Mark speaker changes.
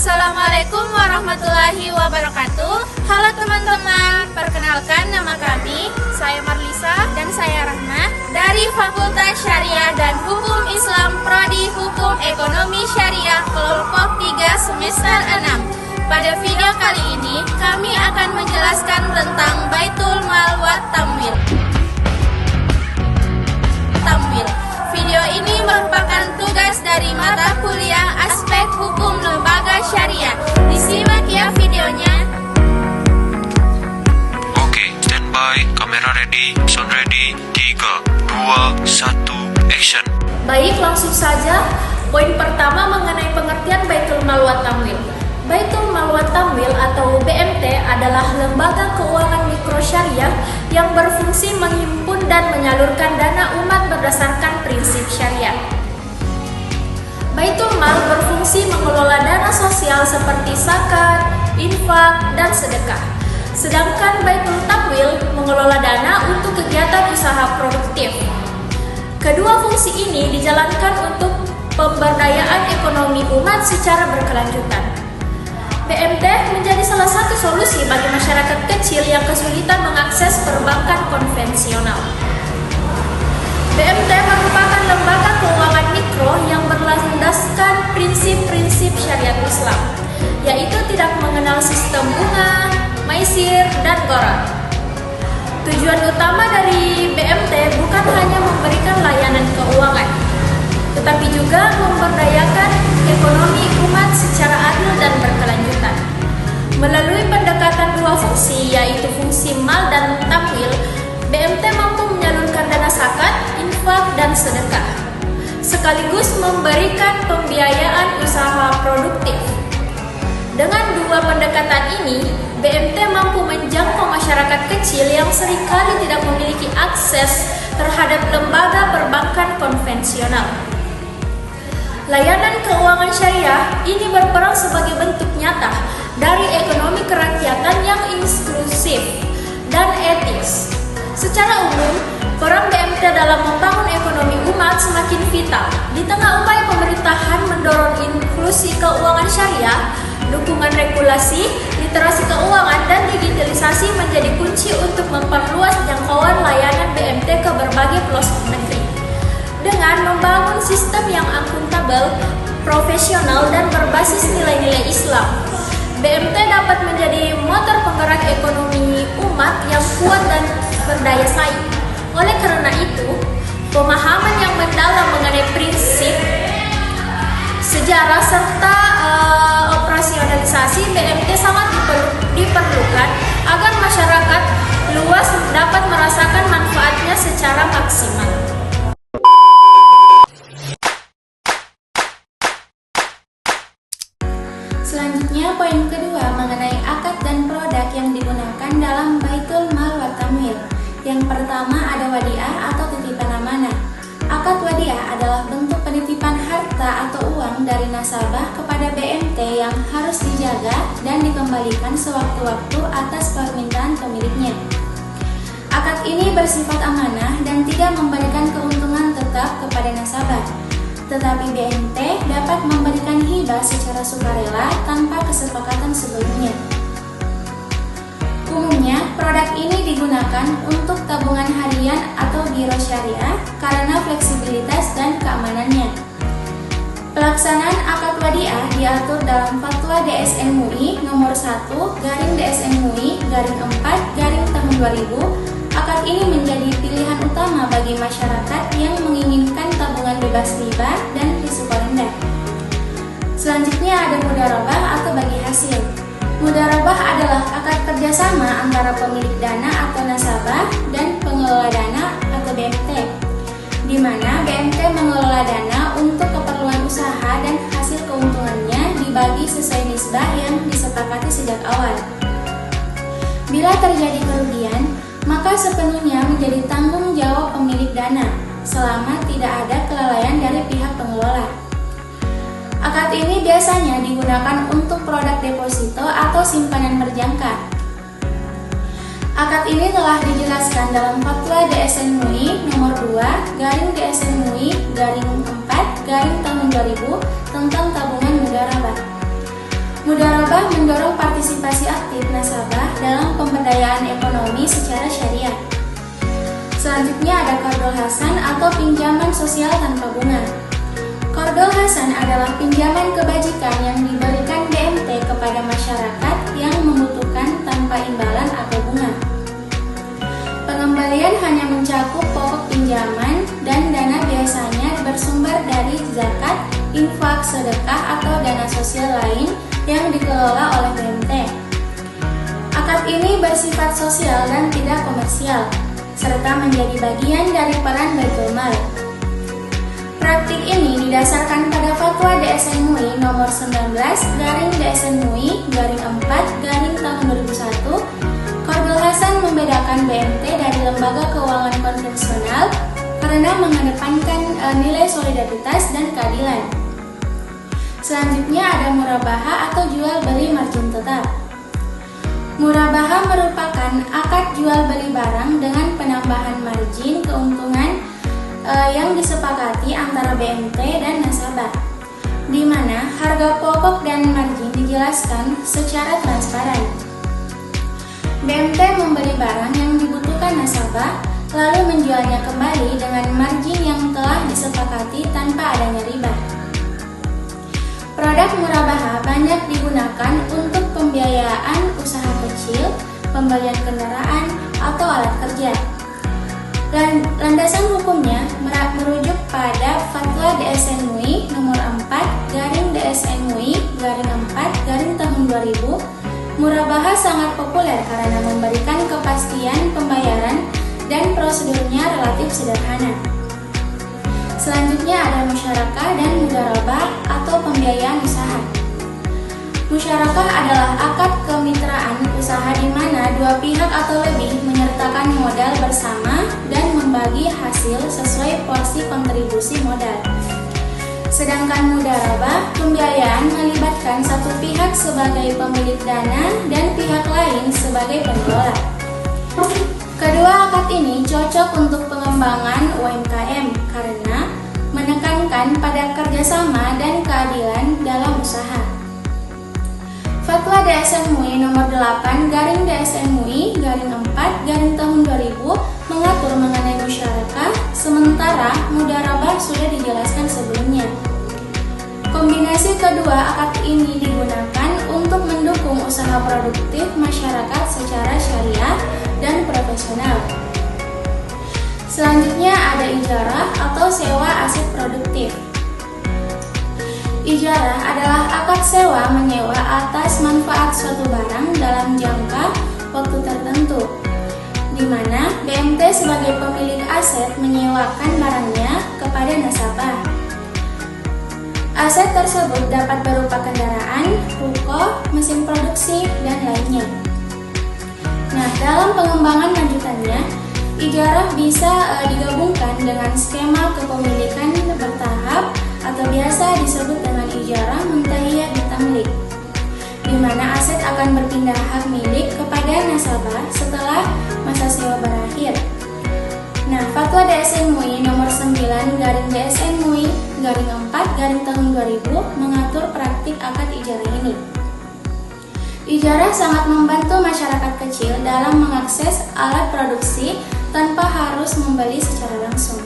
Speaker 1: Assalamualaikum warahmatullahi wabarakatuh. Halo teman-teman, perkenalkan nama kami, saya Marlisa dan saya Rahma dari Fakultas Syariah dan Hukum Islam Prodi Hukum Ekonomi Syariah Kelompok 3 Semester 6. Pada video kali ini kami akan menjelaskan tentang Baitul Mal wa Tamwil. Video ini merupakan tugas dari mata kuliah Aspek Hukum Lembaga Syariah. Disimak ya videonya.
Speaker 2: Oke, standby, kamera ready, sound ready, 3, 2, 1, action.
Speaker 1: Baik, langsung saja. Poin pertama mengenai pengertian Baitul Mal wa Tamwil. Baitul Mal wa Tamwil atau BMT adalah lembaga keuangan mikro syariah yang berfungsi menghimpun dan menyalurkan dana umat berdasarkan prinsip syariah. Baitul Mal berfungsi mengelola dana sosial seperti zakat, infak, dan sedekah. Sedangkan Baitul Tamwil mengelola dana untuk kegiatan usaha produktif. Kedua fungsi ini dijalankan untuk pemberdayaan ekonomi umat secara berkelanjutan. BMT menjadi salah satu solusi bagi masyarakat kecil yang kesulitan mengakses perbankan konvensional. BMT merupakan lembaga keuangan mikro yang berlandaskan prinsip-prinsip syariat Islam, yaitu tidak mengenal sistem bunga, maisir, dan gharar. Tujuan utama dari BMT bukan hanya memberikan layanan keuangan, tetapi juga memberdayakan ekonomi umat secara adil dan berkelanjutan. Melalui pendekatan dua fungsi, yaitu fungsi mal dan tamwil, BMT mampu menyalurkan dana zakat, infak, dan sedekah, sekaligus memberikan pembiayaan usaha produktif. Dengan dua pendekatan ini, BMT mampu menjangkau masyarakat kecil yang seringkali tidak memiliki akses terhadap lembaga perbankan konvensional. Layanan keuangan syariah ini berperan sebagai bentuk nyata dari ekonomi kerakyatan yang inklusif dan etis. Secara umum, peran BMT dalam membangun ekonomi umat semakin vital. Di tengah upaya pemerintahan mendorong inklusi keuangan syariah, dukungan regulasi, literasi keuangan, dan digitalisasi menjadi kunci untuk memperluas jangkauan layanan BMT ke berbagai pelosok negeri. Dengan membangun sistem yang akuntabel, profesional, dan berbasis nilai-nilai Islam, BMT dapat menjadi motor penggerak ekonomi umat yang kuat dan berdaya saing. Oleh karena itu, pemahaman yang mendalam mengenai prinsip, sejarah, serta operasionalisasi BMT sangat diperlukan agar masyarakat luas dapat merasakan manfaatnya secara maksimal. Selanjutnya, poin kedua mengenai akad dan produk yang digunakan dalam Baitul Mal wa Tamwil. Yang pertama ada wadiah atau titipan amanah. Akad wadiah adalah bentuk penitipan harta atau uang dari nasabah kepada BMT yang harus dijaga dan dikembalikan sewaktu-waktu atas permintaan pemiliknya. Akad ini bersifat amanah dan tidak memberikan keuntungan tetap kepada nasabah, tetapi BMT dapat memberikan hibah secara sukarela tanpa kesepakatan sebelumnya. Umumnya, produk ini digunakan untuk tabungan harian atau giro syariah karena fleksibilitas dan keamanannya. Pelaksanaan akad wadiah diatur dalam Fatwa DSN MUI nomor 1/DSN MUI /4/tahun 2000. Akad ini menjadi pilihan utama bagi masyarakat yang menginginkan tabungan bebas riba dan risiko rendah. Selanjutnya ada mudharabah atau bagi hasil. Mudharabah adalah akad kerjasama antara pemilik dana atau nasabah dan pengelola dana atau BMT, di mana BMT mengelola dana untuk keperluan usaha dan hasil keuntungannya dibagi sesuai nisbah yang disepakati sejak awal. Bila terjadi kerugian, maka sepenuhnya menjadi tanggung jawab pemilik dana selama tidak ada kelalaian dari pihak pengelola. Akad ini biasanya digunakan untuk produk deposito atau simpanan berjangka. Akad ini telah dijelaskan dalam Fatwa DSN MUI nomor 2/DSN MUI /4/tahun 2000 tentang tabungan mudharabah. Murabah mendorong partisipasi aktif nasabah dalam pemberdayaan ekonomi secara syariah. Selanjutnya ada qardul hasan atau pinjaman sosial tanpa bunga. Qardul hasan adalah pinjaman kebajikan yang diberikan BMT kepada masyarakat yang membutuhkan tanpa imbalan atau bunga. Pengembalian hanya mencakup pokok pinjaman dan dana biasanya bersumber dari zakat, infak, sedekah, atau dana sosial lain yang dikelola oleh BMT. Akad ini bersifat sosial dan tidak komersial, serta menjadi bagian dari peran Baitul Mal. Praktik ini didasarkan pada Fatwa DSN MUI nomor 19/DSN MUI /4/tahun 2001. Qardul hasan membedakan BMT dari lembaga keuangan konvensional karena mengedepankan nilai solidaritas dan keadilan. Selanjutnya ada murabaha atau jual beli margin tetap. Murabaha merupakan akad jual beli barang dengan penambahan margin keuntungan yang disepakati antara BMT dan nasabah, di mana harga pokok dan margin dijelaskan secara transparan. BMT membeli barang yang dibutuhkan nasabah, lalu menjualnya kembali dengan margin yang telah disepakati tanpa adanya riba. Produk murabaha banyak digunakan untuk pembiayaan usaha kecil, pembelian kendaraan, atau alat kerja. Landasan hukumnya merujuk pada Fatwa DSN MUI nomor 4/DSN MUI /4/tahun 2000. Murabaha sangat populer karena memberikan kepastian pembayaran dan prosedurnya relatif sederhana. Selanjutnya ada musyarakah dan mudharabah atau pembiayaan usaha. Musyarakah adalah akad kemitraan usaha di mana dua pihak atau lebih menyertakan modal bersama dan membagi hasil sesuai porsi kontribusi modal. Sedangkan mudharabah, pembiayaan melibatkan satu pihak sebagai pemilik dana dan pihak lain sebagai pengelola. Kedua akad ini cocok untuk pengembangan UMKM karena menekankan pada kerjasama dan keadilan dalam usaha. Fatwa DSN MUI nomor 8/DSN MUI /4/tahun 2000 mengatur mengenai musyarakah, sementara mudharabah sudah dijelaskan sebelumnya. Kombinasi kedua akad ini digunakan untuk mendukung usaha produktif masyarakat secara syariah dan profesional. Selanjutnya ada ijarah atau sewa aset produktif. Ijarah adalah akad sewa menyewa atas manfaat suatu barang dalam jangka waktu tertentu, di mana BMT sebagai pemilik aset menyewakan barangnya kepada nasabah. Aset tersebut dapat berupa kendaraan, ruko, mesin produksi, dan lainnya. Nah, dalam pengembangan lanjutannya, ijarah bisa digabungkan dengan skema kepemilikan bertahap atau biasa disebut dengan ijarah muntahiyah bitamlik, di mana aset akan berpindah hak milik kepada nasabah setelah masa sewa berakhir. Nah, Fatwa DSN MUI nomor 9/DSN MUI /4/tahun 2000 mengatur praktik akad ijarah ini. Ijarah sangat membantu masyarakat kecil dalam mengakses alat produksi tanpa harus membeli secara langsung.